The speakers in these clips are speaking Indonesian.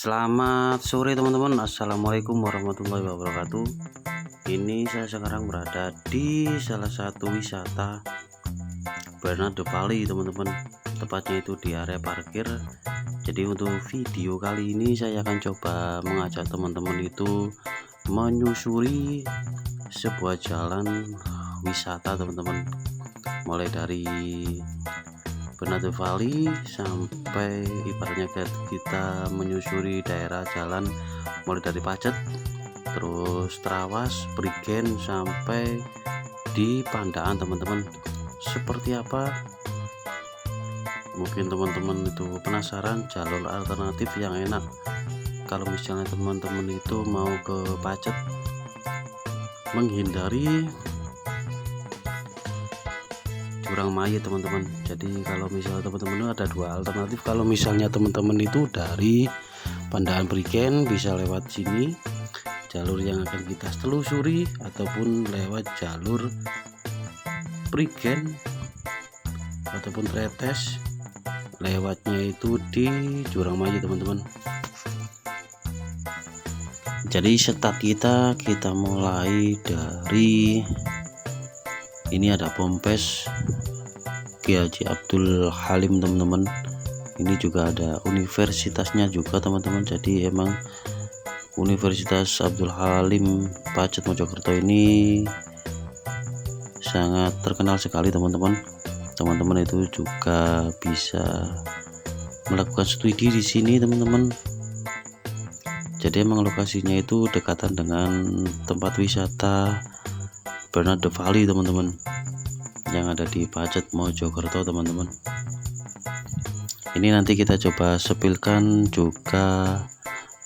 Selamat sore teman-teman. Assalamualaikum warahmatullahi wabarakatuh. Ini saya sekarang berada di salah satu wisata Bernardo Valley teman-teman, tepatnya itu di area parkir. Jadi untuk video kali ini saya akan coba mengajak teman-teman itu menyusuri sebuah jalan wisata teman-teman, mulai dari Bernardo Valley sampai ibaratnya kita menyusuri daerah jalan mulai dari Pacet, terus Trawas, Prigen sampai di Pandaan teman-teman. Seperti apa? Mungkin teman-teman itu penasaran jalur alternatif yang enak kalau misalnya teman-teman itu mau ke Pacet, menghindari Jurang Mayit teman-teman. Jadi kalau misalnya teman-teman ada dua alternatif. Kalau misalnya teman-teman itu dari Pandaan Prigen bisa lewat sini, jalur yang akan kita telusuri, ataupun lewat jalur Prigen ataupun Tretes, lewatnya itu di Jurang Mayit teman-teman. Jadi start kita mulai dari ini, ada Pompes Kiai Haji Abdul Halim teman-teman. Ini juga ada universitasnya juga teman-teman. Jadi emang Universitas Abdul Halim Pacet Mojokerto ini sangat terkenal sekali teman-teman. Teman-teman itu juga bisa melakukan studi di sini teman-teman. Jadi emang lokasinya itu dekatan dengan tempat wisata Bernardo Valley teman-teman, yang ada di Pacet Mojokerto teman-teman. Ini nanti kita coba sepilkan juga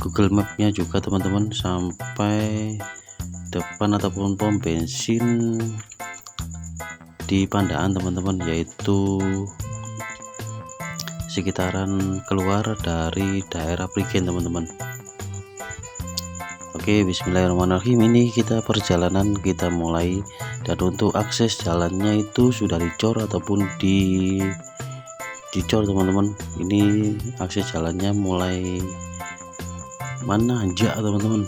Google Map-nya juga teman-teman, sampai depan ataupun pom bensin di Pandaan teman-teman, yaitu sekitaran keluar dari daerah Prigen teman-teman. Oke, bismillahirrahmanirrahim. Ini kita perjalanan kita mulai, dan untuk akses jalannya itu sudah dicor ataupun dicor teman-teman. Ini akses jalannya mulai menanjak teman-teman.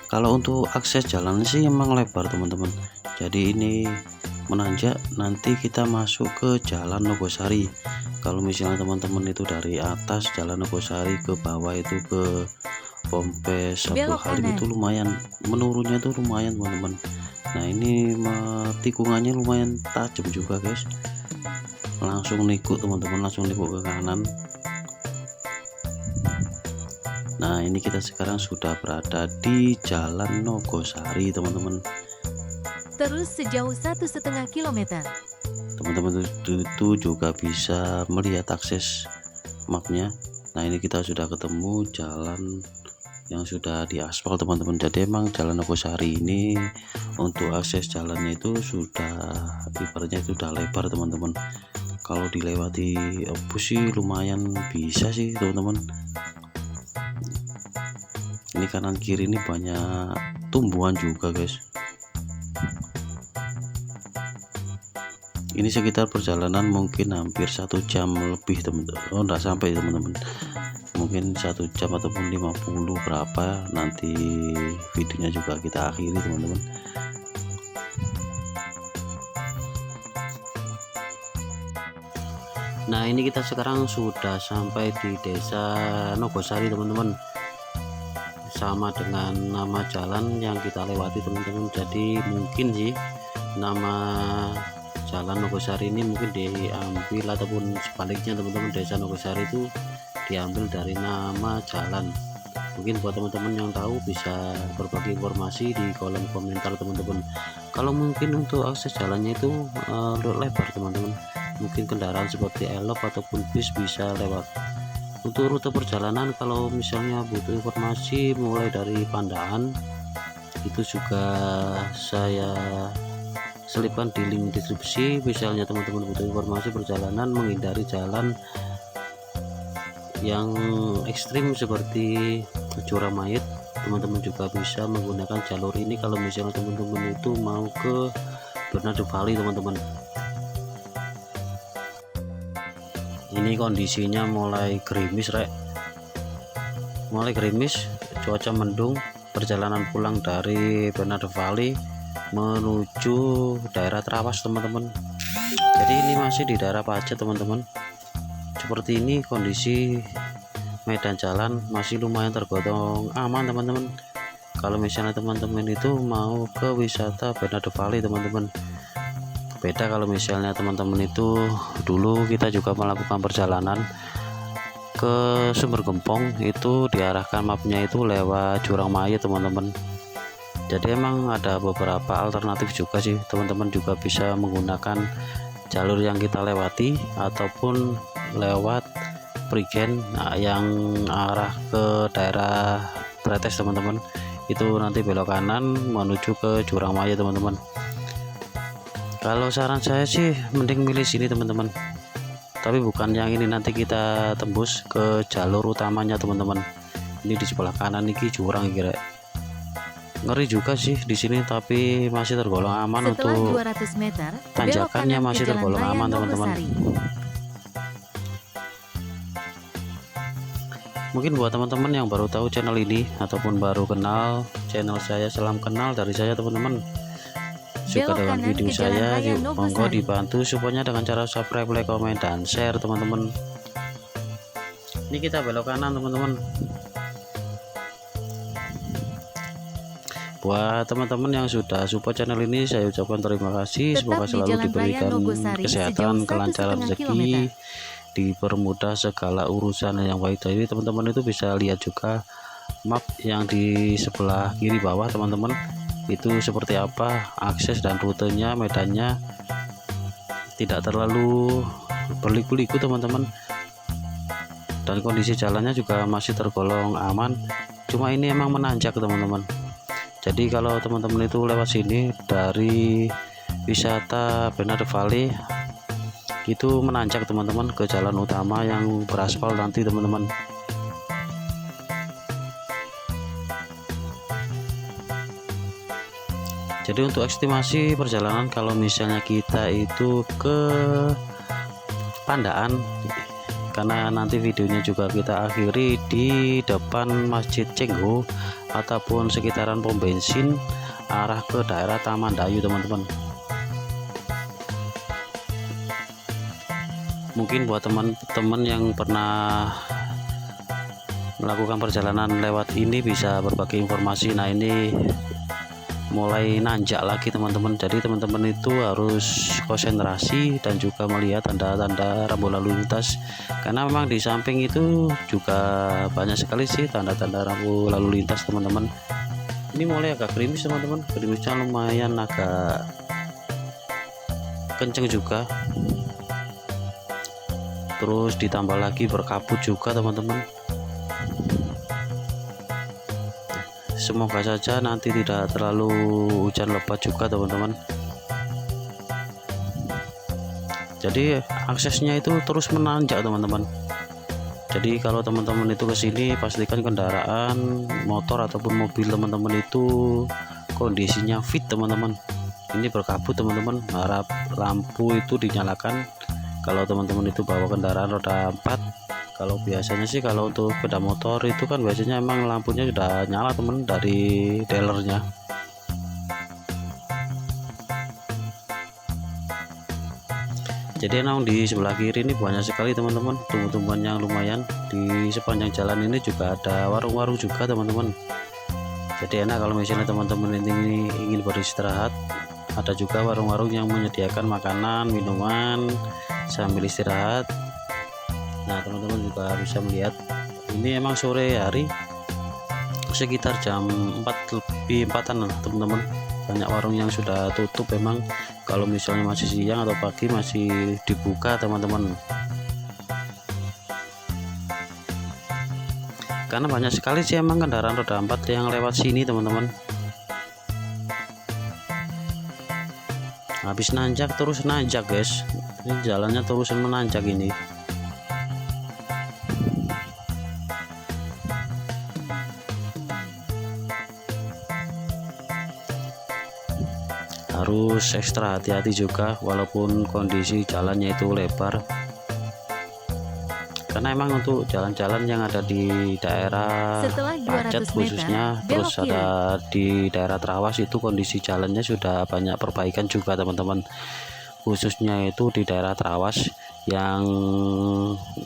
Kalau untuk akses jalan sih emang lebar teman-teman. Jadi ini menanjak, nanti kita masuk ke Jalan Nogosari. Kalau misalnya teman-teman itu dari atas Jalan Nogosari ke bawah itu ke Pompes Abdul Halim itu lumayan, menurunnya itu lumayan teman-teman. Nah ini tikungannya lumayan tajam juga guys. Langsung nikuk teman-teman, langsung nikuk ke kanan. Nah ini kita sekarang sudah berada di Jalan Nogosari teman-teman. Terus sejauh 1,5 kilometer. Teman-teman itu juga bisa melihat akses mapnya. Nah ini kita sudah ketemu jalan yang sudah diaspal teman-teman. Jadi emang Jalan Nogosari ini untuk akses jalannya itu sudah ibaratnya sudah lebar teman-teman. Kalau dilewati bus sih lumayan bisa sih teman-teman. Ini kanan kiri ini banyak tumbuhan juga guys. Ini sekitar perjalanan mungkin hampir 1 jam lebih teman-teman. Oh enggak sampai teman-teman, mungkin 1 jam ataupun 50 berapa, nanti videonya juga kita akhiri teman-teman. Nah ini kita sekarang sudah sampai di Desa Nogosari teman-teman, sama dengan nama jalan yang kita lewati teman-teman. Jadi mungkin sih nama Jalan Nogosari ini mungkin diambil ataupun sebaliknya teman-teman, Desa Nogosari itu diambil dari nama jalan. Mungkin buat teman-teman yang tahu bisa berbagi informasi di kolom komentar teman-teman. Kalau mungkin untuk akses jalannya itu lebar teman-teman, mungkin kendaraan seperti elop ataupun bis bisa lewat. Untuk rute perjalanan kalau misalnya butuh informasi mulai dari Pandaan itu juga saya selipkan di link deskripsi. Misalnya teman-teman butuh informasi perjalanan menghindari jalan yang ekstrim seperti Jurang Mayit, teman-teman juga bisa menggunakan jalur ini kalau misalnya teman-teman itu mau ke Bernardo Valley teman-teman. Ini kondisinya mulai gerimis rek, mulai gerimis, cuaca mendung. Perjalanan pulang dari Bernardo Valley menuju daerah Trawas teman-teman. Jadi ini masih di daerah Pacet teman-teman. Seperti ini kondisi medan jalan masih lumayan tergolong aman teman-teman. Kalau misalnya teman-teman itu mau ke wisata Bernardo Valley teman-teman, beda kalau misalnya teman-teman itu dulu kita juga melakukan perjalanan ke Sumber Gempong, itu diarahkan mapnya itu lewat Jurang Maya teman-teman. Jadi emang ada beberapa alternatif juga sih, teman-teman juga bisa menggunakan jalur yang kita lewati ataupun lewat Prigen, nah, yang arah ke daerah Tretes teman-teman, itu nanti belok kanan menuju ke Jurang Maya teman-teman. Kalau saran saya sih mending milih sini teman-teman, tapi bukan yang ini, nanti kita tembus ke jalur utamanya teman-teman. Ini di sebelah kanan ini jurang kira, ngeri juga sih di sini, tapi masih tergolong aman. Setelah untuk 200 meter, tanjakannya belok kanan masih ke Jalan tergolong Raya aman teman-teman. Nogosari. Mungkin buat teman-teman yang baru tahu channel ini ataupun baru kenal channel saya, salam kenal dari saya teman-teman. Suka Belok dengan kanan video ke Jalan saya, Raya yuk monggo Nogosari. dibantu supaya dengan cara subscribe, like, komen, dan share teman-teman. Ini kita belok kanan teman-teman. Buat teman-teman yang sudah support channel ini, saya ucapkan terima kasih. Tetap Semoga di selalu Jalan Raya diberikan Nogosari kesehatan, sejauh kelancaran 1,5 rezeki, kilometer. dipermudah segala urusan yang baik. Jadi teman-teman itu bisa lihat juga map yang di sebelah kiri bawah teman-teman, itu seperti apa akses dan rutenya, medannya tidak terlalu berliku-liku teman-teman, dan kondisi jalannya juga masih tergolong aman. Cuma ini emang menanjak teman-teman. Jadi kalau teman-teman itu lewat sini dari wisata Bernardo Valley, itu menanjak teman-teman ke jalan utama yang beraspal nanti teman-teman. Jadi untuk estimasi perjalanan kalau misalnya kita itu ke Pandaan, karena nanti videonya juga kita akhiri di depan Masjid Cengho ataupun sekitaran pom bensin arah ke daerah Taman Dayu teman-teman. Mungkin buat teman-teman yang pernah melakukan perjalanan lewat ini bisa berbagi informasi. Nah ini mulai nanjak lagi teman-teman, jadi teman-teman itu harus konsentrasi dan juga melihat tanda-tanda rambu lalu lintas, karena memang di samping itu juga banyak sekali sih tanda-tanda rambu lalu lintas teman-teman. Ini mulai agak gerimis teman-teman, gerimisnya lumayan agak kenceng juga, terus ditambah lagi berkabut juga teman-teman. Semoga saja nanti tidak terlalu hujan lebat juga teman-teman. Jadi aksesnya itu terus menanjak teman-teman. Jadi kalau teman-teman itu ke sini, pastikan kendaraan motor ataupun mobil teman-teman itu kondisinya fit teman-teman. Ini berkabut teman-teman, harap lampu itu dinyalakan kalau teman-teman itu bawa kendaraan roda 4. Kalau biasanya sih kalau untuk sepeda motor itu kan biasanya emang lampunya sudah nyala teman dari dealernya. Jadi emang di sebelah kiri ini banyak sekali teman-teman tumbuh-tumbuhan yang lumayan. Di sepanjang jalan ini juga ada warung-warung juga teman-teman. Jadi enak kalau misalnya teman-teman ini ingin beristirahat, ada juga warung-warung yang menyediakan makanan, minuman sambil istirahat. Nah teman-teman juga bisa melihat ini emang sore hari sekitar jam 4:04-an teman-teman, banyak warung yang sudah tutup. Emang kalau misalnya masih siang atau pagi masih dibuka teman-teman, karena banyak sekali sih emang kendaraan roda 4 yang lewat sini teman-teman. Habis nanjak terus nanjak guys, ini jalannya terus menanjak ini. Harus ekstra hati-hati juga walaupun kondisi jalannya itu lebar. karena emang untuk jalan-jalan yang ada di daerah Setelah 200 Pacet meter, khususnya, belok terus ada di daerah Trawas itu kondisi jalannya sudah banyak perbaikan juga teman-teman, khususnya itu di daerah Trawas yang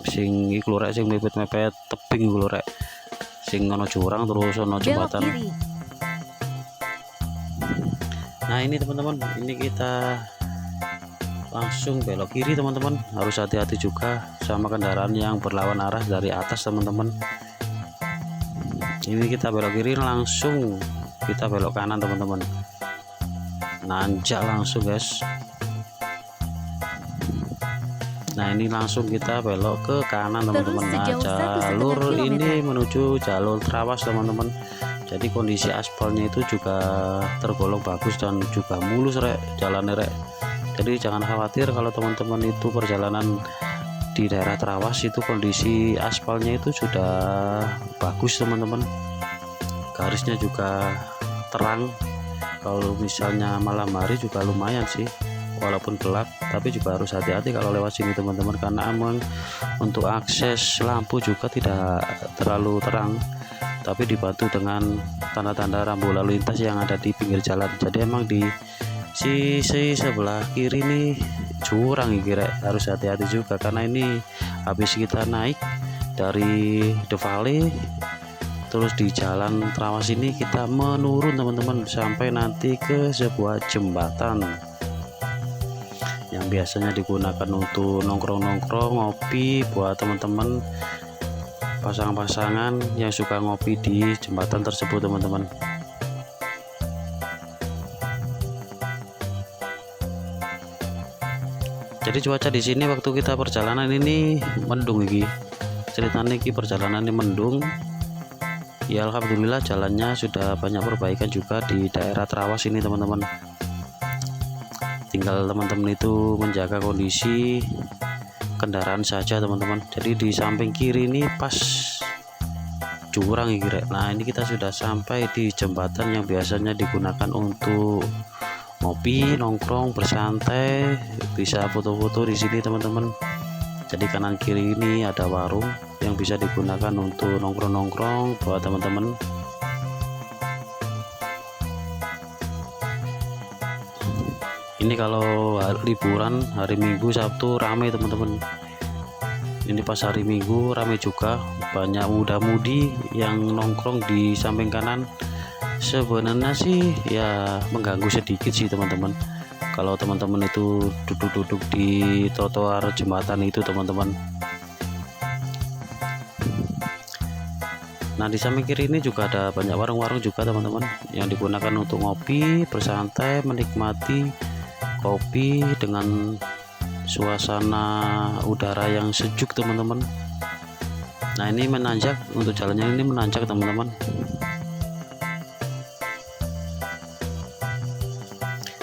sing iku lho rek, sing mepet-mepet tebing iku lho rek, sing ono jurang terus ono belok jembatan. kiri. Nah ini teman-teman, ini kita langsung belok kiri teman-teman, harus hati-hati juga sama kendaraan yang berlawan arah dari atas teman-teman. Ini kita belok kiri, langsung kita belok kanan teman-teman, nanjak langsung guys. Nah ini langsung kita belok ke kanan teman-teman. Nah jalur ini menuju jalur Trawas teman-teman, jadi kondisi aspalnya itu juga tergolong bagus dan juga mulus rek jalannya rek. Jadi jangan khawatir kalau teman-teman itu perjalanan di daerah Trawas itu kondisi aspalnya itu sudah bagus teman-teman, garisnya juga terang. Kalau misalnya malam hari juga lumayan sih, walaupun gelap tapi juga harus hati-hati kalau lewat sini teman-teman, karena emang untuk akses lampu juga tidak terlalu terang, tapi dibantu dengan tanda-tanda rambu lalu lintas yang ada di pinggir jalan. Jadi emang di sisi sebelah kiri nih jurang kira, harus hati-hati juga karena ini habis kita naik dari The Valley terus di jalan Trawas ini kita menurun teman-teman sampai nanti ke sebuah jembatan yang biasanya digunakan untuk nongkrong-nongkrong ngopi buat teman-teman pasangan-pasangan yang suka ngopi di jembatan tersebut teman-teman. Jadi cuaca di sini waktu kita perjalanan ini mendung iki. Ceritanya iki perjalanan ini mendung. Ya alhamdulillah jalannya sudah banyak perbaikan juga di daerah Trawas ini teman-teman. Tinggal teman-teman itu menjaga kondisi kendaraan saja teman-teman. Jadi di samping kiri ini pas jurang iki rek. Nah, ini kita sudah sampai di jembatan yang biasanya digunakan untuk ngopi, nongkrong, bersantai, bisa foto-foto di sini teman-teman. Jadi kanan kiri ini ada warung yang bisa digunakan untuk nongkrong-nongkrong buat teman-teman. Ini kalau liburan hari Minggu, Sabtu ramai teman-teman. Ini pas hari Minggu ramai juga, banyak muda-mudi yang nongkrong di samping kanan. Sebenarnya sih ya mengganggu sedikit sih teman-teman, kalau teman-teman itu duduk-duduk di trotoar jembatan itu teman-teman. Nah di samping kiri ini juga ada banyak warung-warung juga teman-teman yang digunakan untuk ngopi, bersantai, menikmati kopi dengan suasana udara yang sejuk teman-teman. Nah ini menanjak, untuk jalannya ini menanjak teman-teman.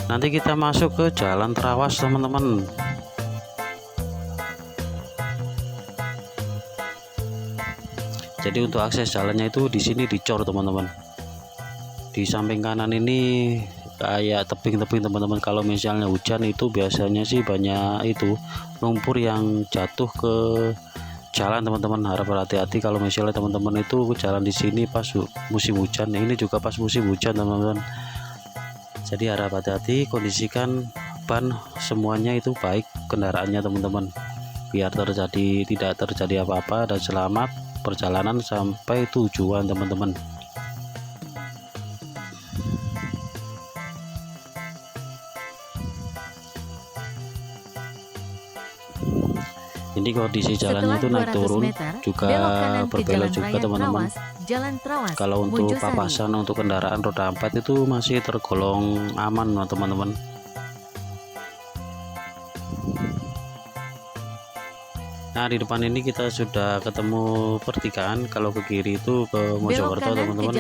Nanti kita masuk ke jalan Trawas teman-teman. Jadi untuk akses jalannya itu di sini dicor teman-teman. Di samping kanan ini kayak tebing-tebing teman-teman. Kalau misalnya hujan itu biasanya sih banyak itu lumpur yang jatuh ke jalan teman-teman. Harap berhati-hati kalau misalnya teman-teman itu jalan di sini pas musim hujan. Ini juga pas musim hujan teman-teman. Jadi harap hati-hati, kondisikan ban semuanya itu baik kendaraannya teman-teman, biar tidak terjadi apa-apa dan selamat perjalanan sampai tujuan teman-teman. Ini kondisi jalannya itu naik turun juga berbelok juga teman-teman. Kalau untuk papasan untuk kendaraan roda 4 itu masih tergolong aman teman-teman. Nah di depan ini kita sudah ketemu pertigaan. Kalau ke kiri itu ke Mojokerto teman-teman,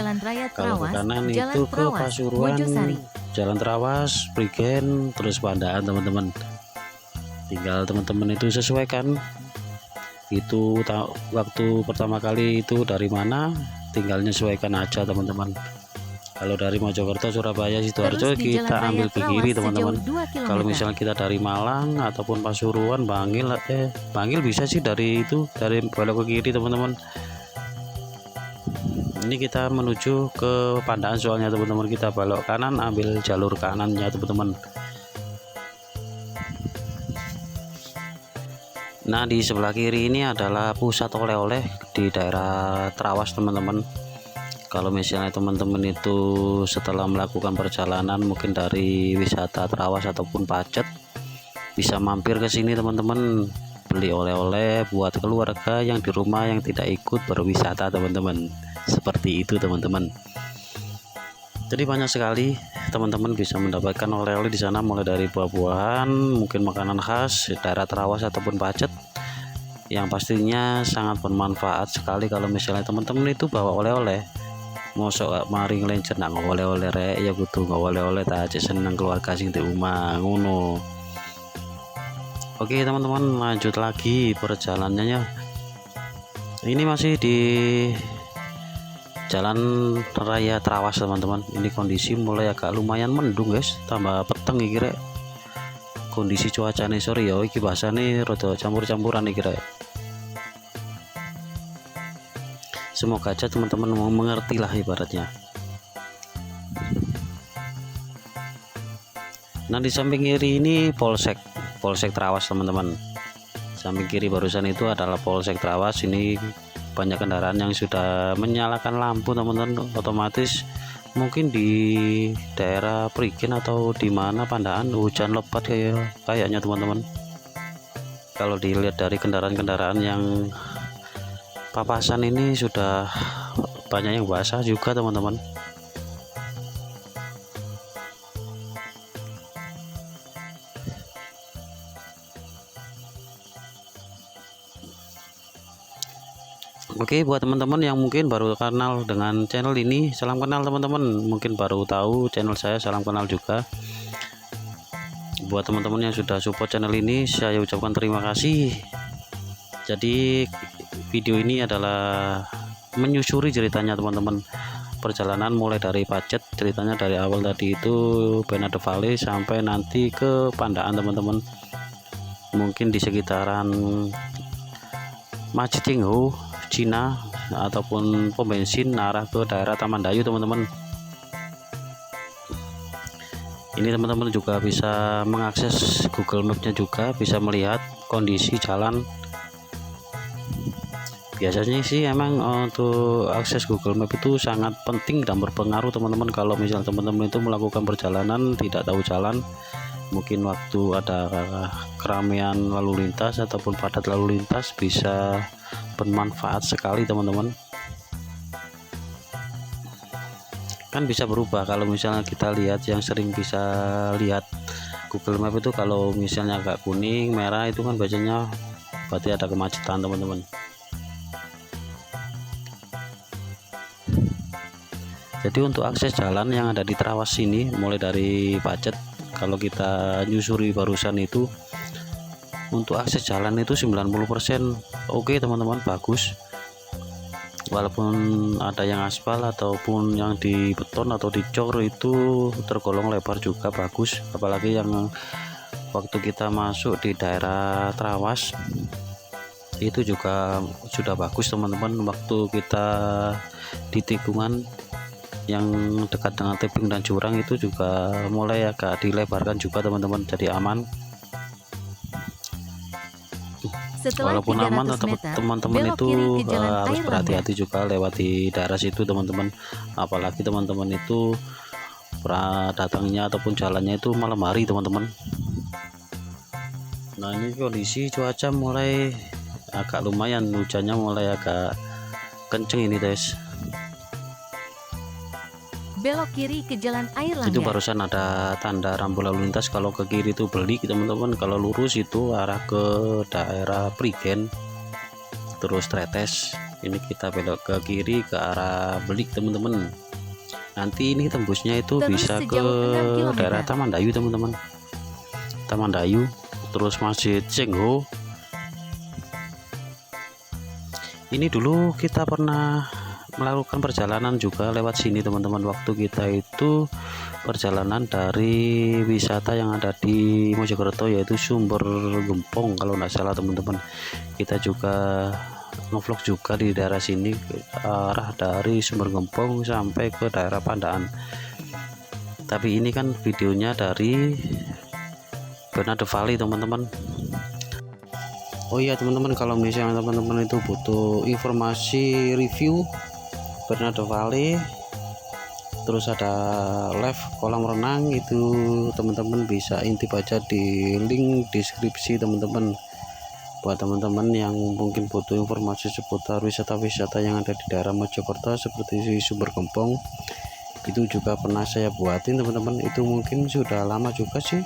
kalau ke kanan itu ke Pasuruan, Jalan Trawas, Prigen, terus Pandaan teman-teman. Tinggal teman-teman itu sesuaikan itu waktu pertama kali itu dari mana, tinggal menyesuaikan aja teman-teman. Kalau dari Mojokerto, Surabaya, Sidoarjo Terus di Jalan kita Raya ambil ke Trawas kiri sejauh teman-teman. 2 Kalau km. misalnya kita dari Malang ataupun Pasuruan, Bangil bisa sih dari belok ke kiri teman-teman. Ini kita menuju ke Pandaan soalnya teman-teman, kita belok kanan ambil jalur kanannya teman-teman. Nah di sebelah kiri ini adalah pusat oleh-oleh di daerah Trawas teman-teman. Kalau misalnya teman-teman itu setelah melakukan perjalanan mungkin dari wisata Trawas ataupun Pacet, bisa mampir ke sini teman-teman, beli oleh-oleh buat keluarga yang di rumah yang tidak ikut berwisata teman-teman. Seperti itu teman-teman. Jadi banyak sekali teman-teman bisa mendapatkan oleh-oleh di sana, mulai dari buah-buahan, mungkin makanan khas daerah Trawas ataupun Pacet, yang pastinya sangat bermanfaat sekali kalau misalnya teman-teman itu bawa oleh-oleh. Mosok mari ngelencet nak oleh-oleh rek ya kudu oleh-oleh tak seneng keluarga sing di omah ngono. Oke teman-teman, lanjut lagi perjalanannya. Ini masih di Jalan Raya Trawas teman-teman. Ini kondisi mulai agak lumayan mendung guys, tambah peteng iki rek. Kondisi cuaca nih sore ya iki bahasane rada campur-campuran iki rek. Semoga aja teman-teman mau mengerti lah ibaratnya. Nah di samping kiri ini Polsek Trawas teman-teman. Samping kiri barusan itu adalah Polsek Trawas. Ini banyak kendaraan yang sudah menyalakan lampu teman-teman, otomatis mungkin di daerah Prigen atau di mana Pandaan hujan lebat kayaknya teman-teman. Kalau dilihat dari kendaraan-kendaraan yang papasan ini sudah banyak yang basah juga teman-teman. Oke, buat teman-teman yang mungkin baru kenal dengan channel ini, salam kenal teman-teman. Mungkin baru tahu channel saya, salam kenal juga. Buat teman-teman yang sudah support channel ini, saya ucapkan terima kasih. Jadi video ini adalah menyusuri ceritanya teman-teman, perjalanan mulai dari Pacet, ceritanya dari awal tadi itu Bernardo Valley sampai nanti ke Pandaan teman-teman. Mungkin di sekitaran Masjid Cinghu Cina ataupun pom bensin arah ke daerah Taman Dayu teman-teman. Ini teman-teman juga bisa mengakses Google Map-nya, juga bisa melihat kondisi jalan. Biasanya sih emang untuk akses Google Map itu sangat penting dan berpengaruh teman-teman. Kalau misalnya teman-teman itu melakukan perjalanan tidak tahu jalan, mungkin waktu ada keramaian lalu lintas ataupun padat lalu lintas, bisa bermanfaat sekali teman-teman. Kan bisa berubah kalau misalnya kita lihat, yang sering bisa lihat Google Map itu kalau misalnya agak kuning merah itu kan bacanya berarti ada kemacetan teman-teman. Jadi untuk akses jalan yang ada di Trawas ini, mulai dari Pacet, kalau kita nyusuri barusan itu, untuk akses jalan itu 90% oke teman-teman, bagus. Walaupun ada yang aspal ataupun yang di beton atau dicor itu tergolong lebar juga bagus. Apalagi yang waktu kita masuk di daerah Trawas itu juga sudah bagus teman-teman. Waktu kita di tikungan yang dekat dengan tebing dan jurang itu juga mulai agak dilebarkan juga teman-teman, jadi aman. Setelah Walaupun aman, 300 tetap meter, teman-teman belok itu kiri ke Jalan harus Air berhati-hati juga lewati daerah situ teman-teman. Apalagi teman-teman itu datangnya ataupun jalannya itu malam hari teman-teman. Nah ini kondisi cuaca mulai agak lumayan, hujannya mulai agak kenceng ini guys. Belok kiri ke Jalan Air Langga. Itu barusan ada tanda rambu lalu lintas. Kalau ke kiri itu Belik teman-teman, kalau lurus itu arah ke daerah Prigen terus Tretes. Ini kita belok ke kiri ke arah Belik teman-teman. Nanti ini tembusnya itu Terus bisa ke sejauh 6 km. daerah Taman Dayu teman-teman. Taman Dayu terus Masjid Cinghu. Ini dulu kita pernah melakukan perjalanan juga lewat sini teman-teman. Waktu kita itu perjalanan dari wisata yang ada di Mojokerto, yaitu Sumber Gempong kalau nggak salah teman-teman. Kita juga ngevlog juga di daerah sini, arah dari Sumber Gempong sampai ke daerah Pandaan. Tapi ini kan videonya dari Bernardo Valley teman-teman. Oh iya teman-teman, kalau misalnya teman-teman itu butuh informasi review Bernardo Valley, terus ada live kolam renang, itu teman-teman bisa intip aja di link deskripsi teman-teman. Buat teman-teman yang mungkin butuh informasi seputar wisata-wisata yang ada di daerah Mojokerto seperti Sumber Gempong, itu juga pernah saya buatin teman-teman. Itu mungkin sudah lama juga sih,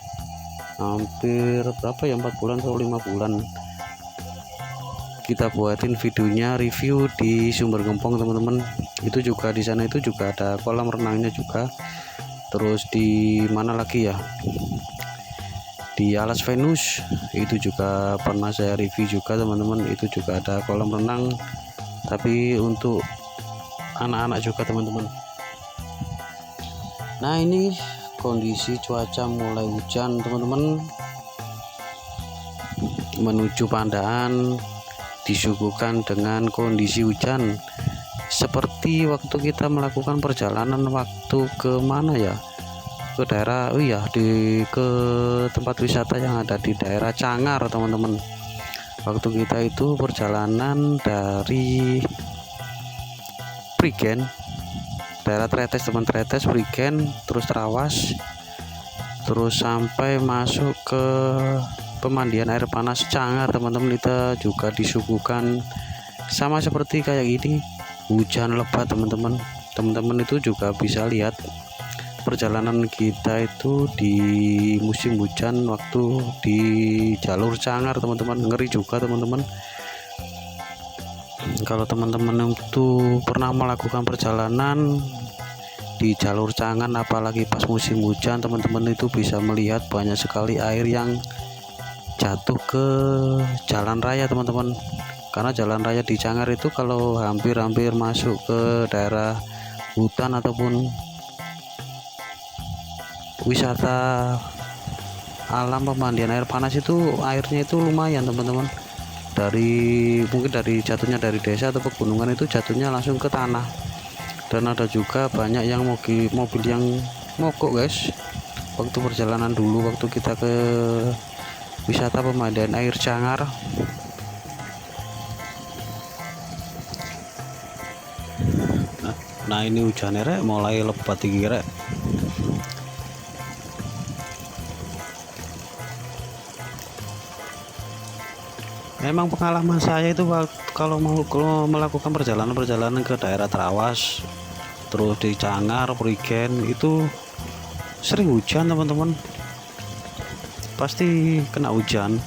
hampir berapa ya, 4 bulan atau 5 bulan kita buatin videonya review di Sumber Gempong teman-teman. Itu juga di sana itu juga ada kolam renangnya juga. Terus di mana lagi ya, di Alas Venus itu juga pernah saya review juga teman-teman. Itu juga ada kolam renang tapi untuk anak-anak juga teman-teman. Nah ini kondisi cuaca mulai hujan teman-teman, menuju Pandaan disuguhkan dengan kondisi hujan seperti waktu kita melakukan perjalanan waktu ke mana ya, ke daerah ke tempat wisata yang ada di daerah Cangar teman-teman. Waktu kita itu perjalanan dari Prigen, daerah Tretes teman, Tretes, Prigen, terus Trawas, terus sampai masuk ke pemandian air panas Cangar teman-teman. Kita juga disuguhkan sama seperti kayak gini, hujan lebat teman-teman. Teman-teman itu juga bisa lihat perjalanan kita itu di musim hujan waktu di jalur Cangar teman-teman. Ngeri juga teman-teman. Kalau teman-teman itu pernah melakukan perjalanan di jalur Cangar apalagi pas musim hujan, teman-teman itu bisa melihat banyak sekali air yang jatuh ke jalan raya teman-teman. Karena jalan raya di Cangar itu kalau hampir-hampir masuk ke daerah hutan ataupun wisata alam pemandian air panas, itu airnya itu lumayan teman-teman. Mungkin dari jatuhnya dari desa atau pegunungan itu jatuhnya langsung ke tanah. Dan ada juga banyak yang mobil yang mogok guys waktu perjalanan dulu, waktu kita ke wisata pemandian air Cangar. Nah ini hujannya rek mulai lebat iki rek. Memang pengalaman saya itu kalau melakukan perjalanan ke daerah Trawas, terus di Cangar, Prigen, itu sering hujan teman-teman, pasti kena hujan.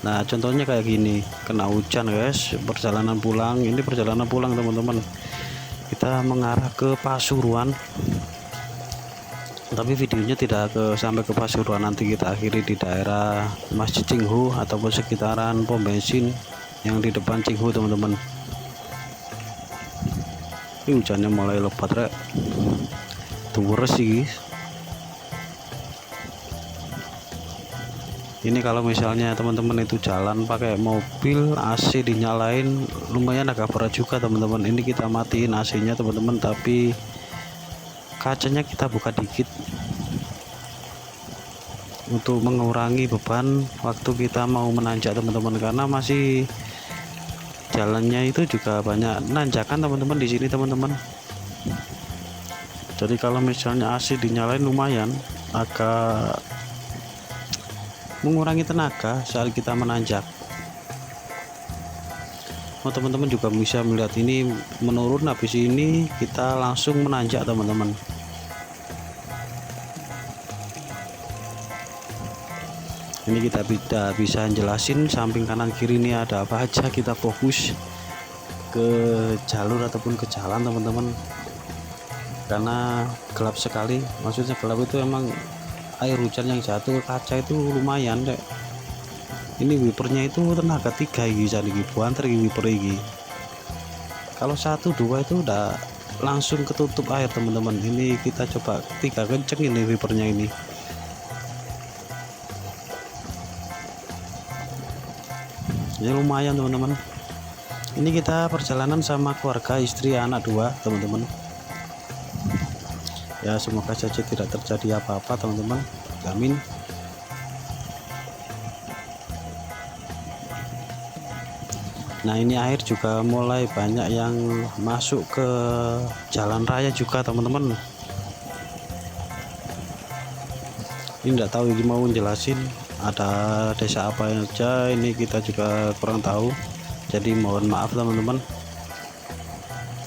Nah contohnya kayak gini, kena hujan guys, perjalanan pulang. Ini perjalanan pulang teman-teman, kita mengarah ke Pasuruan, tapi videonya tidak sampai ke Pasuruan. Nanti kita akhiri di daerah Masjid Cinghu ataupun sekitaran pom bensin yang di depan Cinghu teman-teman. Ini hujannya mulai lebat rek, tunggu sih. Ini kalau misalnya teman-teman itu jalan pakai mobil, AC dinyalain lumayan agak berat juga teman-teman. Ini kita matiin AC-nya teman-teman, tapi kacanya kita buka dikit untuk mengurangi beban waktu kita mau menanjak teman-teman, karena masih jalannya itu juga banyak nanjakan teman-teman di sini teman-teman. Jadi kalau misalnya AC dinyalain lumayan agak mengurangi tenaga saat kita menanjak. Teman-teman juga bisa melihat ini menurun, habis ini kita langsung menanjak teman-teman. Ini kita bisa jelasin samping kanan kiri ini ada apa aja, kita fokus ke jalur ataupun ke jalan teman-teman, karena gelap sekali. Maksudnya gelap itu emang air hujan yang jatuh ke kaca itu lumayan deh. Ini wipernya itu tenaga 3 iki jan iki, buanter iki wiper iki. Kalau 1-2 itu udah langsung ketutup air teman-teman. Ini kita coba 3 kenceng ini rivernya ini. Ini lumayan teman-teman. Ini kita perjalanan sama keluarga, istri, anak 2 teman-teman. Ya semoga saja tidak terjadi apa-apa teman-teman, amin. Nah ini air juga mulai banyak yang masuk ke jalan raya juga teman-teman. Ini enggak tahu ini mau jelasin ada desa apa aja, ini kita juga kurang tahu, jadi mohon maaf teman-teman.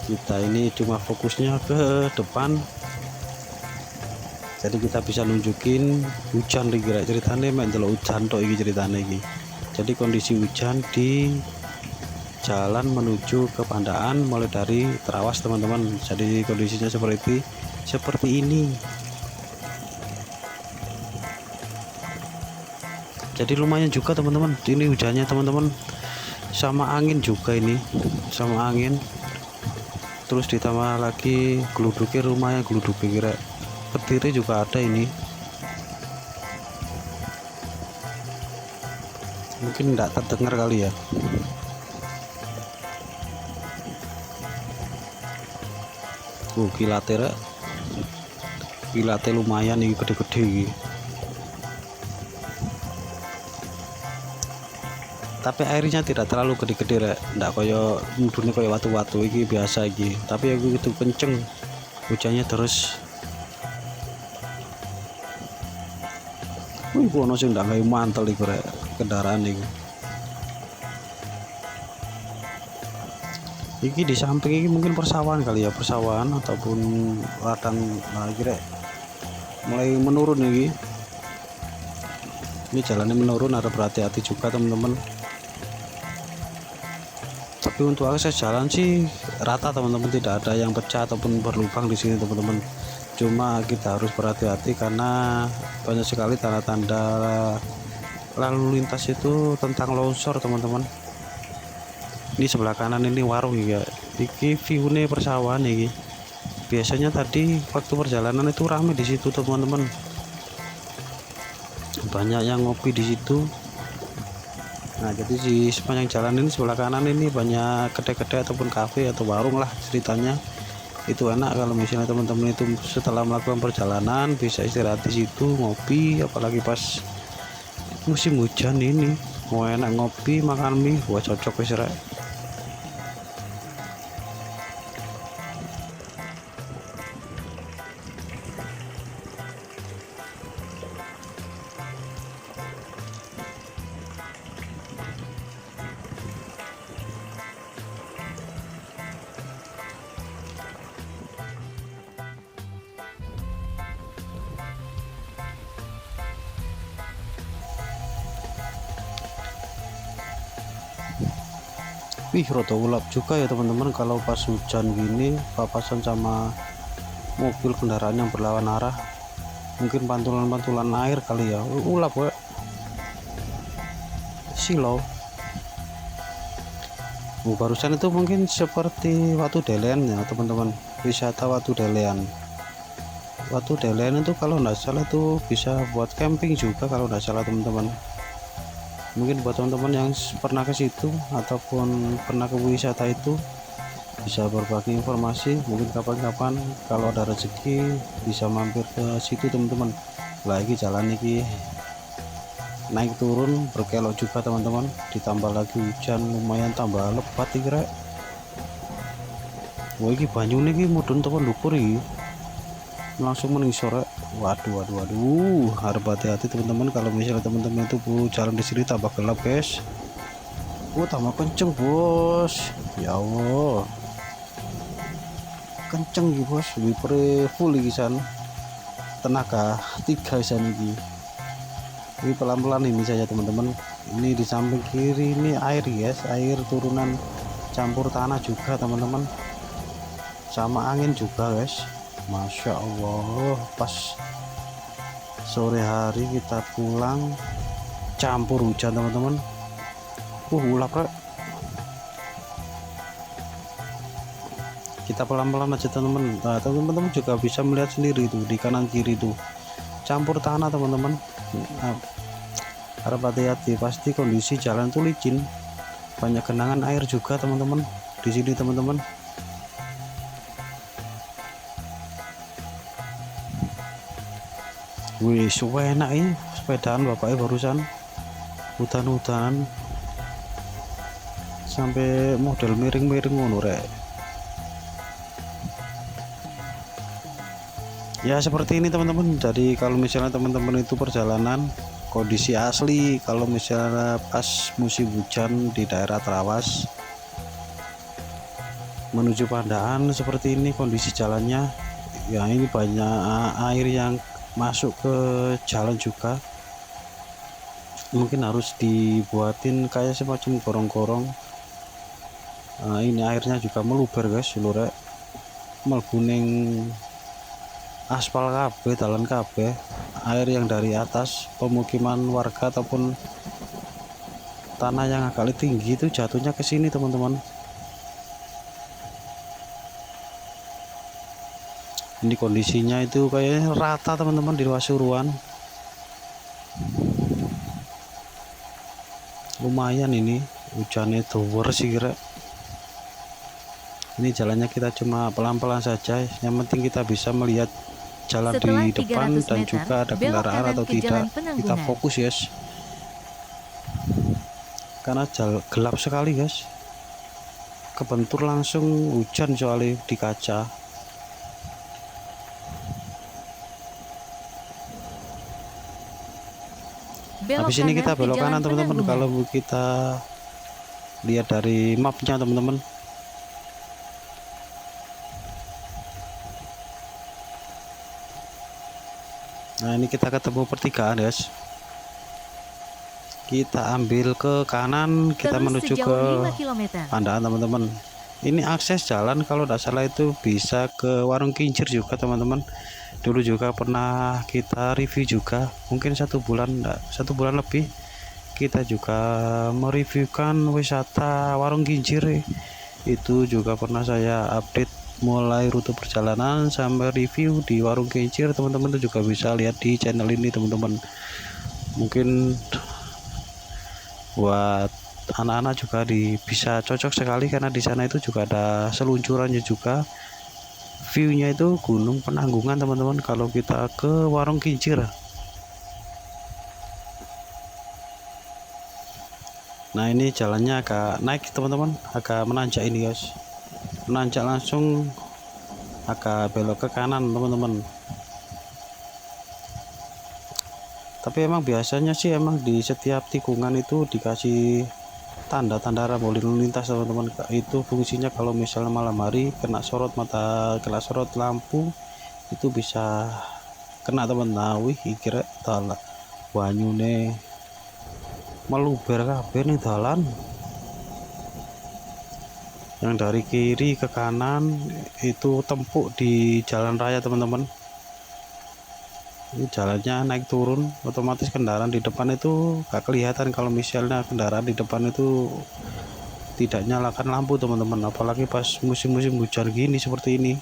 Kita ini cuma fokusnya ke depan, jadi kita bisa nunjukin hujan nih kira ceritanya, main delok hujan tok iki ceritanya iki. Jadi kondisi hujan di jalan menuju ke Pandaan mulai dari Trawas teman-teman. Jadi kondisinya seperti ini. Jadi lumayan juga teman-teman ini hujannya teman-teman, sama angin juga ini, sama angin. Terus ditambah lagi geluduknya, rumahnya geluduknya kira berdiri juga ada ini. Mungkin tidak terdengar kali ya. Kilatnya lumayan nih, gede-gede ini. Tapi airnya tidak terlalu gede-gede rek, ndak koyo mudune koyo watu-watu iki biasa iki. Tapi aku itu kenceng hujannya terus. Wih, ono sing ndak gawe mantel iku rek kendaraan iku. Iki di samping ini mungkin persawahan kali ya, persawahan ataupun ladang lagi rek. Mulai menurun ini. Ini jalannya menurun, harus berhati-hati juga teman-teman. Tapi untuk akses jalan sih rata teman-teman, tidak ada yang pecah ataupun berlubang di sini teman-teman. Cuma kita harus berhati-hati karena banyak sekali tanda-tanda lalu lintas itu tentang longsor teman-teman. Ini sebelah kanan ini warung ya, iki view-nya persawahan ini. Biasanya tadi waktu perjalanan itu ramai di situ teman-teman, banyak yang ngopi di situ. Nah jadi di sepanjang jalan ini sebelah kanan ini banyak kedai-kedai ataupun kafe atau warung lah ceritanya. Itu enak kalau misalnya teman-teman itu setelah melakukan perjalanan bisa istirahat di situ ngopi, apalagi pas musim hujan ini mau enak ngopi makan mie, wah cocok wis rek. Wih, rada ulap juga ya teman-teman kalau pas hujan gini papasan sama mobil kendaraan yang berlawan arah. Mungkin pantulan-pantulan air kali ya, ulap we. Silau. Barusan itu mungkin seperti Watu Delean ya teman-teman, wisata Watu Delean. Watu Delean itu kalau nggak salah itu bisa buat camping juga kalau nggak salah teman-teman. Mungkin buat teman-teman yang pernah ke situ ataupun pernah ke wisata itu bisa berbagi informasi. Mungkin kapan-kapan kalau ada rezeki bisa mampir ke situ teman-teman. Lagi jalan ini naik turun berkelok juga teman-teman, ditambah lagi hujan lumayan tambah lebat kira. Wah ini banyu ini mudun teman dukur ini langsung meningsor. Waduh harus hati-hati teman-teman kalau misalnya teman-teman itu jalan di sini tambah gelap guys. Tambah kenceng bos, ya Allah kenceng gitu bos, wiper full gisan tenaga 3 gisan ini pelan-pelan ini saja teman-teman. Ini di samping kiri ini air guys, air turunan campur tanah juga teman-teman, sama angin juga guys. Masya Allah, pas sore hari kita pulang campur hujan teman-teman. Ulap rek. kita pelan-pelan aja teman-teman. Nah, teman-teman juga bisa melihat sendiri tuh di kanan kiri tuh campur tanah teman-teman. Nah, harap hati-hati, pasti kondisi jalan tuh licin, banyak genangan air juga teman-teman di sini teman-teman. Wih, enak ini sepedaan bapaknya barusan hutan-hutan sampai model miring-miring ngono rek. Ya seperti ini teman-teman. Jadi kalau misalnya teman-teman itu perjalanan kondisi asli, kalau misalnya pas musim hujan di daerah Trawas menuju Pandaan seperti ini kondisi jalannya, ya ini banyak air yang masuk ke jalan juga, mungkin harus dibuatin kayak semacam gorong-gorong. Nah, ini airnya juga meluber guys, lurek melguning aspal kabeh, dalan kabeh, air yang dari atas pemukiman warga ataupun tanah yang agak tinggi itu jatuhnya ke sini teman-teman. Ini kondisinya itu kayaknya rata teman-teman di Pasuruan. Lumayan ini hujannya dower sih kira. Ini jalannya kita cuma pelan-pelan saja, yang penting kita bisa melihat jalan Setelah di depan 300 dan meter, juga ada belok kendaraan kanan atau ke tidak. Jalan Kita Penanggungan. fokus guys, karena gelap sekali guys, kebentur langsung hujan soalnya di kaca. Belok Habis ini kanan kita ke belok Jalan kanan teman-teman. Penanggungan. Kalau kita lihat dari mapnya teman-teman, nah ini kita ketemu pertigaan guys, kita ambil ke kanan, kita Terus menuju sejauh ke 5 km. Pandaan teman-teman. Ini akses jalan kalau tidak salah itu bisa ke Warung Kincir juga teman-teman. Dulu juga pernah kita review juga, mungkin 1 bulan lebih kita juga mereviewkan wisata Warung Kincir. Itu juga pernah saya update mulai rute perjalanan sampai review di Warung Kincir. Teman-teman itu juga bisa lihat di channel ini teman-teman. Mungkin buat anak-anak juga bisa cocok sekali, karena di sana itu juga ada seluncurannya juga. Viewnya itu Gunung Penanggungan teman-teman kalau kita ke Warung Kincir. Nah ini jalannya agak naik teman-teman, agak menanjak ini guys, menanjak langsung, agak belok ke kanan teman-teman. Tapi emang biasanya sih emang di setiap tikungan itu dikasih tanda-tanda rambu lalu lintas teman-teman. Itu fungsinya kalau misalnya malam hari kena sorot lampu itu bisa kena teman. Nah wih kira talak banyune meluber kabeh nih dalan. Yang dari kiri ke kanan itu tempuk di jalan raya teman-teman. Ini jalannya naik turun, otomatis kendaraan di depan itu gak kelihatan kalau misalnya kendaraan di depan itu tidak nyalakan lampu teman-teman, apalagi pas musim-musim hujan gini seperti ini.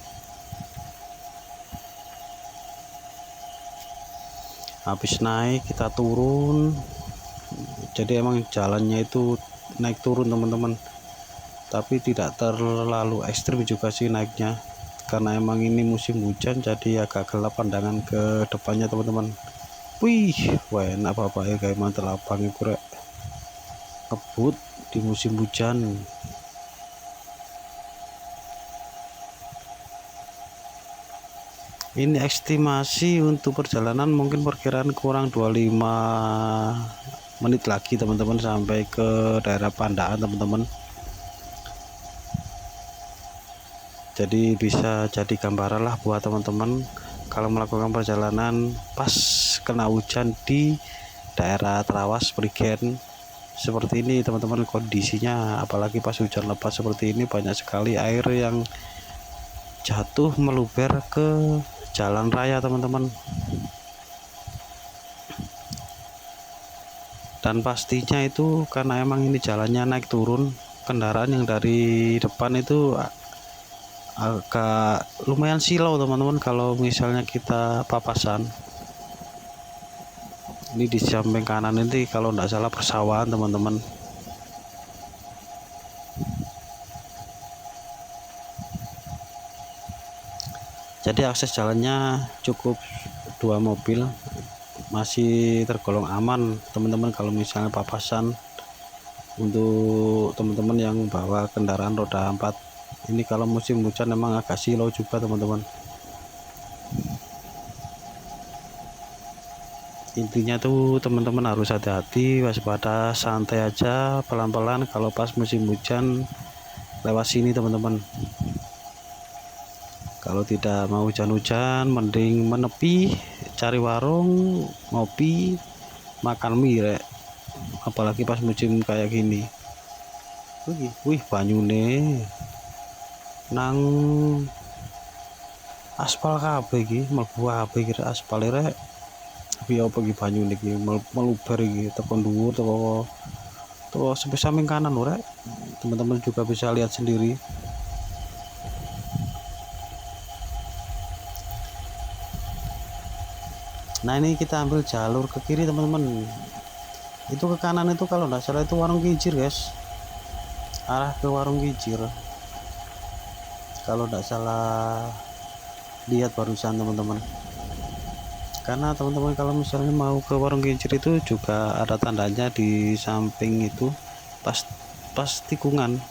Habis naik kita turun, jadi emang jalannya itu naik turun teman-teman, tapi tidak terlalu ekstrim juga sih naiknya, karena emang ini musim hujan jadi agak gelap pandangan ke depannya teman-teman. Wih, wah enak apa ya kayak mantel lapang kurek kebut di musim hujan. Ini estimasi untuk perjalanan mungkin perkiraan kurang 25 menit lagi teman-teman sampai ke daerah Pandaan teman-teman. Jadi bisa jadi gambaran lah buat teman-teman kalau melakukan perjalanan pas kena hujan di daerah Trawas Prigen seperti ini teman-teman kondisinya. Apalagi pas hujan lebat seperti ini banyak sekali air yang jatuh meluber ke jalan raya teman-teman. Dan pastinya itu karena emang ini jalannya naik turun, kendaraan yang dari depan itu agak lumayan silau teman-teman kalau misalnya kita papasan. Ini di samping kanan ini kalau tidak salah persawahan teman-teman. Jadi akses jalannya cukup 2 mobil, masih tergolong aman teman-teman kalau misalnya papasan. Untuk teman-teman yang bawa kendaraan roda 4 ini kalau musim hujan memang agak silau juga teman-teman. Intinya tuh teman-teman harus hati-hati, waspada, santai aja, pelan-pelan kalau pas musim hujan lewat sini teman-teman. Kalau tidak mau hujan-hujan mending menepi, cari warung, ngopi, makan mie rek. Apalagi pas musim kayak gini. Wih banyune nang aspal kabeh iki, mlebu kabeh iki aspal rek. Piye apa iki banyune iki meluber iki teko dhuwur teko samping kanan lho rek. Teman-teman juga bisa lihat sendiri. Nah ini kita ambil jalur ke kiri teman-teman. Itu ke kanan itu kalau nggak salah itu warung kincir guys, arah ke warung kincir kalau nggak salah lihat barusan teman-teman. Karena teman-teman kalau misalnya mau ke warung kincir itu juga ada tandanya di samping itu, pas tikungan.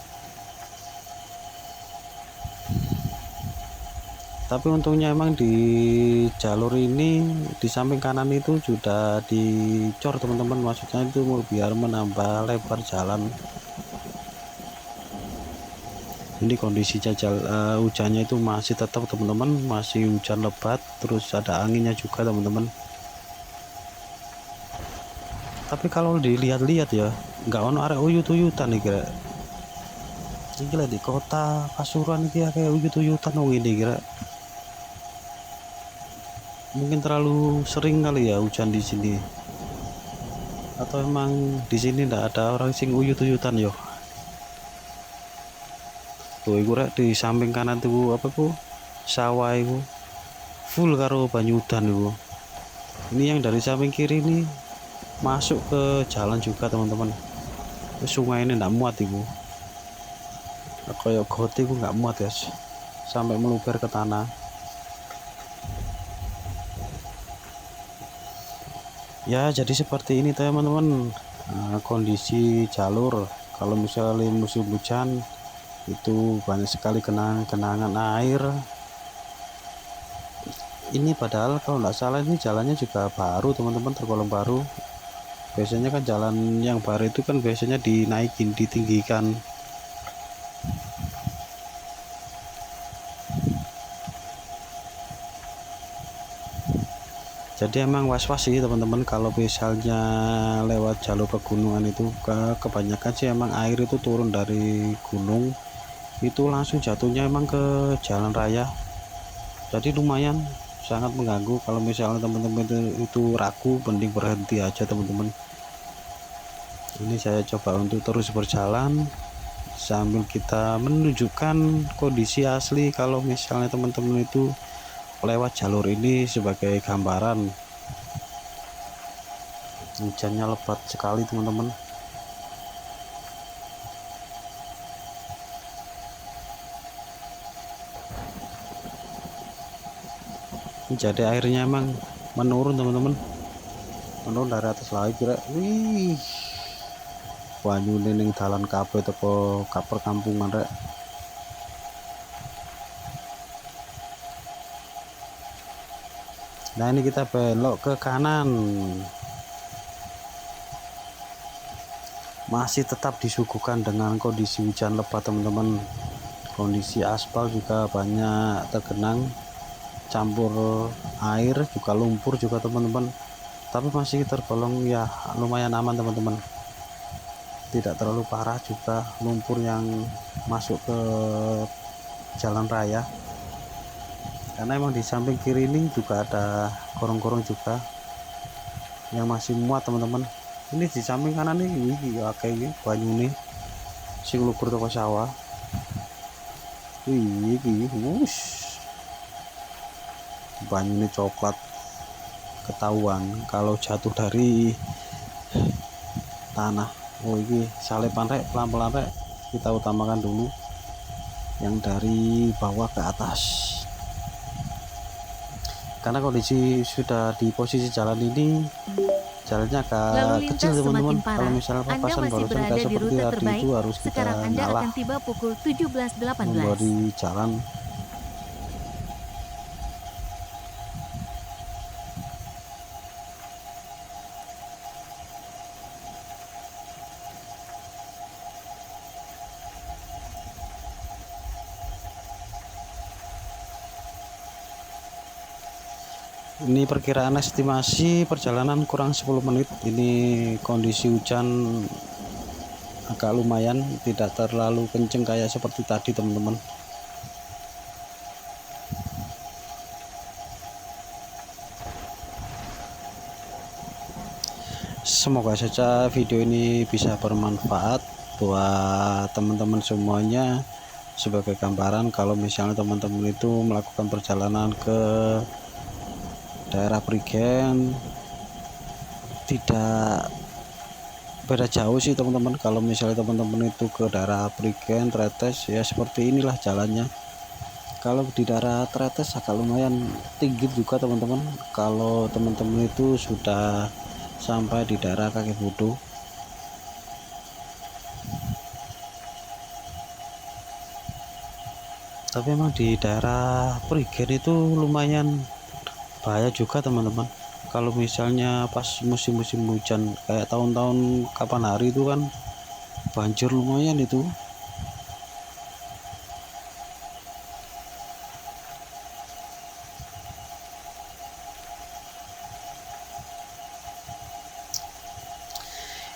Tapi untungnya emang di jalur ini di samping kanan itu sudah dicor teman-teman, maksudnya itu biar menambah lebar jalan. Ini kondisinya hujannya itu masih tetap teman-teman, masih hujan lebat, terus ada anginnya juga teman-teman. Tapi kalau dilihat-lihat ya nggak ono arek uyut-uyutan nih kira. Ini di kota Pasuruan ini kayak uyut-uyutan ini kira. Mungkin terlalu sering kali ya hujan di sini, atau emang di sini ndak ada orang sing uyut-uyutan yo. Tuh iku rek di samping kanan tuh apa ku sawah iku full karo banyu udan iku. Ini yang dari samping kiri ini masuk ke jalan juga teman-teman. Sungai ini ndak muat iku, kayak got iku nggak muat guys, sampai meluber ke tanah. Ya jadi seperti ini teman-teman, kondisi jalur kalau misalnya musim hujan itu banyak sekali kenangan air. Ini padahal kalau nggak salah ini jalannya juga baru teman-teman, tergolong baru. Biasanya kan jalan yang baru itu kan biasanya dinaikin, ditinggikan. Jadi emang was-was sih teman-teman kalau misalnya lewat jalur pegunungan itu, kebanyakan sih emang air itu turun dari gunung itu langsung jatuhnya emang ke jalan raya. Jadi lumayan sangat mengganggu. Kalau misalnya teman-teman itu ragu, mending berhenti aja teman-teman. Ini saya coba untuk terus berjalan sambil kita menunjukkan kondisi asli kalau misalnya teman-teman itu lewat jalur ini sebagai gambaran. Hujannya lebat sekali teman-teman. Jadi airnya emang menurun teman-teman, menurun dari atas lagi kira. Wih banyu ning dalan kabeh teko perkampungan rek. Nah ini kita belok ke kanan, masih tetap disuguhkan dengan kondisi hujan lebat teman-teman. Kondisi aspal juga banyak tergenang, campur air juga lumpur juga teman-teman. Tapi masih tergolong ya lumayan aman teman-teman, tidak terlalu parah juga lumpur yang masuk ke jalan raya. Karena emang di samping kiri ini juga ada gorong-gorong juga yang masih muat teman-teman. Ini di samping kanan nih kayak banyu nih sing lukur toko sawah. Iki wus banyune coklat, ketahuan kalau jatuh dari tanah. Oh iki salepan rek, pelan-pelan rek, kita utamakan dulu yang dari bawah ke atas, karena kondisi sudah di posisi jalan ini, jalannya Lalu agak kecil lintas teman-teman. semakin Kalau parah. misalnya Anda papasan masih barusan berada kayak di seperti rute tadi terbaik. itu harus kita Sekarang Anda ngalah akan tiba pukul 17.18. memberi jalan. Ini perkiraan estimasi perjalanan kurang 10 menit. Ini kondisi hujan agak lumayan, tidak terlalu kenceng kayak seperti tadi teman-teman. Semoga saja video ini bisa bermanfaat buat teman-teman semuanya, sebagai gambaran kalau misalnya teman-teman itu melakukan perjalanan ke daerah Prigen, tidak beda jauh sih teman-teman. Kalau misalnya teman-teman itu ke daerah Prigen, Tretes, ya seperti inilah jalannya. Kalau di daerah Tretes agak lumayan tinggi juga teman-teman, kalau teman-teman itu sudah sampai di daerah Kaki Budu. Tapi memang di daerah Prigen itu lumayan bahaya juga teman-teman. Kalau misalnya pas musim-musim hujan kayak tahun-tahun kapan hari itu kan banjir lumayan itu.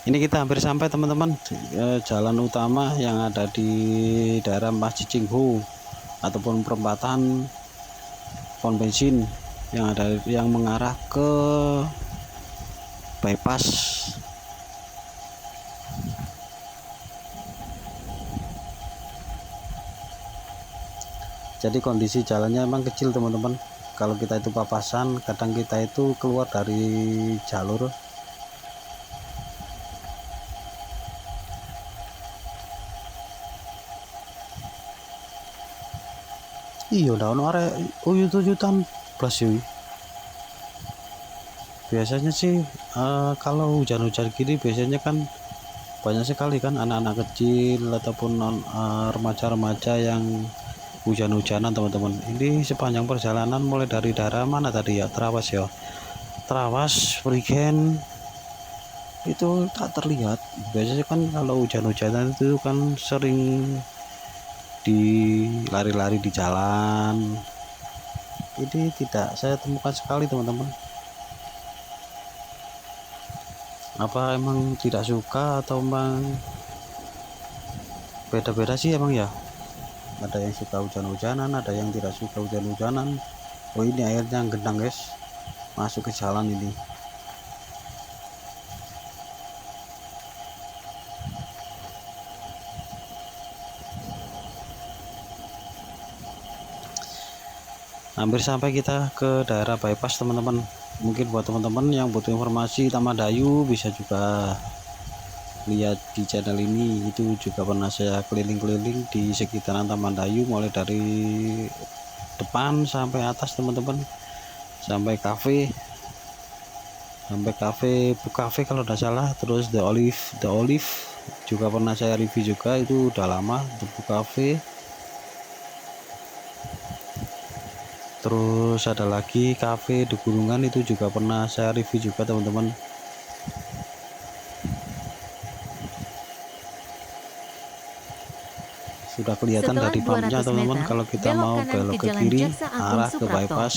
Ini kita hampir sampai teman-teman, jalan utama yang ada di daerah Masjid Cinghu ataupun perempatan pom bensin yang ada yang mengarah ke bypass. Jadi kondisi jalannya emang kecil teman-teman. Kalau kita itu papasan, kadang kita itu keluar dari jalur. Iya daun arek uyut-uyutan plus yui. Biasanya sih kalau hujan-hujan gini biasanya kan banyak sekali kan anak-anak kecil ataupun remaja-remaja yang hujan-hujanan teman-teman. Ini sepanjang perjalanan mulai dari daerah mana tadi ya, Trawas ya, Trawas, Prigen, itu tak terlihat. Biasanya kan kalau hujan-hujanan itu kan sering di lari-lari di jalan. Ini tidak saya temukan sekali teman-teman. Apa emang tidak suka atau emang beda-beda sih emang ya. Ada yang suka hujan-hujanan, ada yang tidak suka hujan-hujanan. Oh ini airnya gendang guys, masuk ke jalan ini. Hampir sampai kita ke daerah bypass teman-teman. Mungkin buat teman-teman yang butuh informasi Taman Dayu bisa juga lihat di channel ini. Itu juga pernah saya keliling-keliling di sekitaran Taman Dayu, mulai dari depan sampai atas teman-teman, sampai kafe Bu Cafe kalau tidak salah. Terus The Olive juga pernah saya review juga, itu udah lama The Bu Cafe. Terus ada lagi cafe di Gunungan, itu juga pernah saya review juga teman-teman. Sudah kelihatan Setelah dari pumpnya 200 teman-teman, meter, kalau kita belok mau kanan belok ke ke Jalan kiri Jaksa Agung arah ke Suprapto. bypass.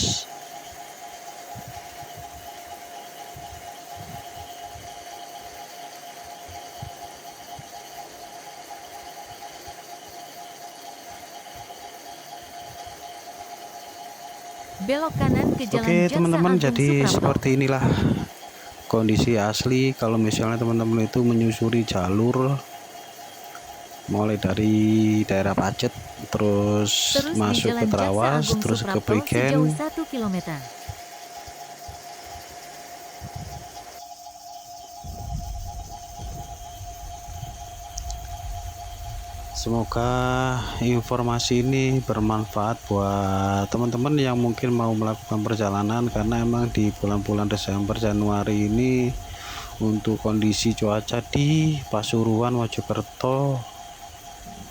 Belok kanan ke Jalan Oke Jaksa teman-teman, Agung jadi Suprapto. seperti inilah kondisi asli kalau misalnya teman-teman itu menyusuri jalur mulai dari daerah Pacet terus Terus di masuk Jalan ke Jaksa Trawas Agung terus ke Suprapto Prigen. sejauh 1 km. Semoga informasi ini bermanfaat buat teman-teman yang mungkin mau melakukan perjalanan, karena emang di bulan-bulan Desember Januari ini untuk kondisi cuaca di Pasuruan, Mojokerto,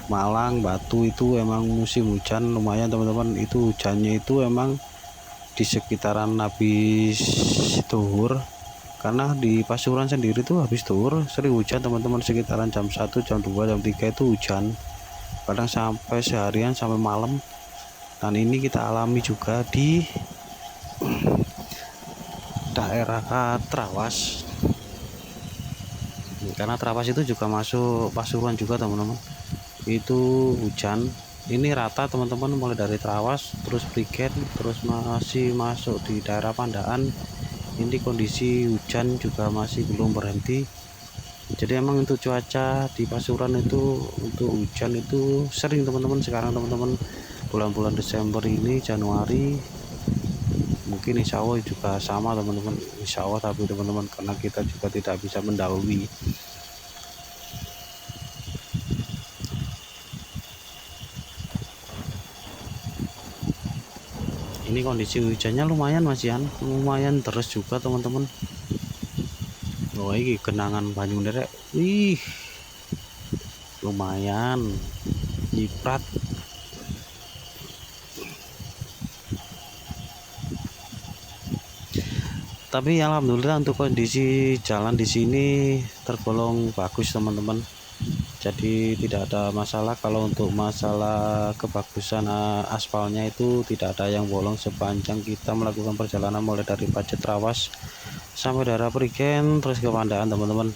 Malang, Batu itu emang musim hujan lumayan teman-teman. Itu hujannya itu emang di sekitaran habis zuhur, karena di Pasuruan sendiri tuh habis zuhur sering hujan teman-teman, sekitaran jam 1, jam 2, jam 3 itu hujan, kadang sampai seharian sampai malam. Dan ini kita alami juga di daerah Trawas, karena Trawas itu juga masuk Pasuruan juga teman-teman. Itu hujan ini rata teman-teman, mulai dari Trawas terus Prigen terus masih masuk di daerah Pandaan. Ini kondisi hujan juga masih belum berhenti. Jadi emang untuk cuaca di Pasuruan itu untuk hujan itu sering teman-teman. Sekarang teman-teman bulan-bulan Desember ini, Januari, mungkin insya Allah juga sama teman-teman, insya Allah. Tapi teman-teman, karena kita juga tidak bisa mendahului. Ini kondisi hujannya lumayan lumayan terus juga teman-teman. Oh, ini genangan banyu derek, wih lumayan nyiprat. Tapi alhamdulillah untuk kondisi jalan di sini tergolong bagus teman-teman. Jadi tidak ada masalah. Kalau untuk masalah kebagusan aspalnya itu tidak ada yang bolong sepanjang kita melakukan perjalanan mulai dari Pacet, Trawas sampai daerah Prigen terus ke Pandaan teman-teman.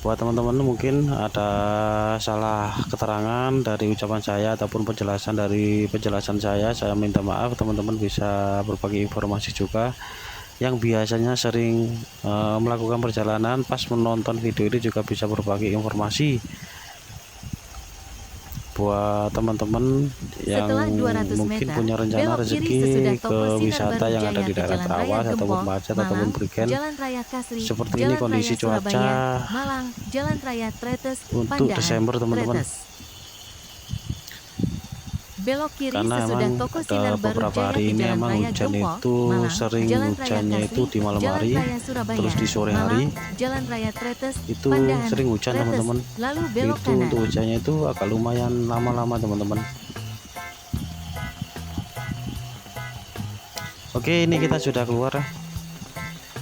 Buat teman-teman mungkin ada salah keterangan dari ucapan saya ataupun penjelasan saya minta maaf. Teman-teman bisa berbagi informasi juga. Yang biasanya sering melakukan perjalanan pas menonton video ini juga bisa berbagi informasi buat teman-teman yang mungkin punya rencana rezeki ke wisata yang ada di daerah Trawas ataupun Pacet ataupun Prigen. Seperti ini kondisi cuaca Malang, Jalan Raya Tretes, untuk Desember teman-teman. Belok kiri Karena sesudah emang toko ada Sinar Baru beberapa Jaya hari di ini Jalan emang Raya hujan Gempol, itu Malang, sering Jalan Raya hujannya Kasih, itu di malam Jalan hari Raya Surabaya, terus di sore Malang, hari Jalan Raya Tretes, itu Pandahan, sering hujan Tretes, teman-teman. lalu belok Itu kanan. untuk hujannya itu agak lumayan lama-lama teman-teman. Oke, ini kita sudah keluar.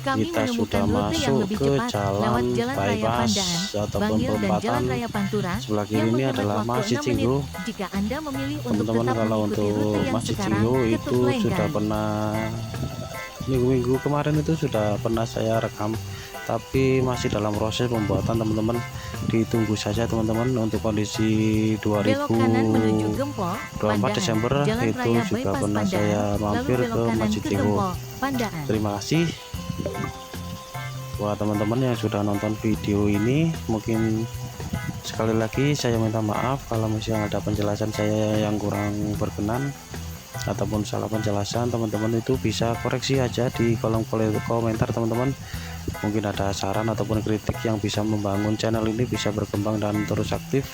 Kami Kita menemukan sudah rute yang masuk lebih ke cepat jalan lewat Jalan Raya bypass Pandaan, ataupun Bangil dan perempatan. Jalan Raya Pantura Sebelah kiri yang ini menghemat adalah waktu Masjid 6 menit. Cinggu. Jika Anda memilih untuk Teman-teman, tetap kalau mengikuti untuk rute yang Masjid sekarang, Cinggu ketuk itu lengkang. sudah pernah minggu-minggu kemarin itu sudah pernah saya rekam, tapi masih dalam proses pembuatan teman-teman. Ditunggu saja teman-teman. Untuk kondisi Belok kanan menuju Gempol, 24 Pandaan, Desember Jalan itu Raya juga Bypass pernah Pandaan, saya lalu mampir belok ke kanan Masjid ke Cinggu. Gempol, Pandaan. Terima kasih buat teman-teman yang sudah nonton video ini. Mungkin sekali lagi saya minta maaf kalau misalnya ada penjelasan saya yang kurang berkenan ataupun salah penjelasan. Teman-teman itu bisa koreksi aja di kolom komentar teman-teman. Mungkin ada saran ataupun kritik yang bisa membangun channel ini bisa berkembang dan terus aktif,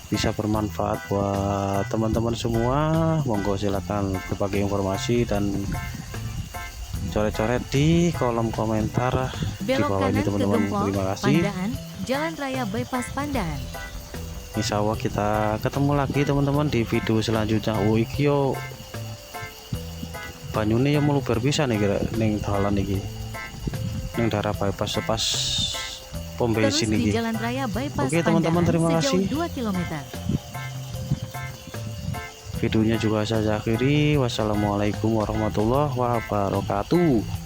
bisa bermanfaat buat teman-teman semua. Monggo silakan berbagi informasi dan coret-coret di kolom komentar di Belok bawah ini kanan ke teman-teman. Gempol, Terima kasih. Pandaan, Jalan Raya Bypass Pandaan. Insya Allah kita ketemu lagi teman-teman di video selanjutnya. Oh iki yo banyune yo meluber bisa nih kira ning dalan iki, ning daerah bypass pas pom Terus bensin di iki. Jalan Raya Bypass Oke teman-teman, terima sejauh kasih. 2 km. Videonya juga saya akhiri. Wassalamualaikum warahmatullahi wabarakatuh.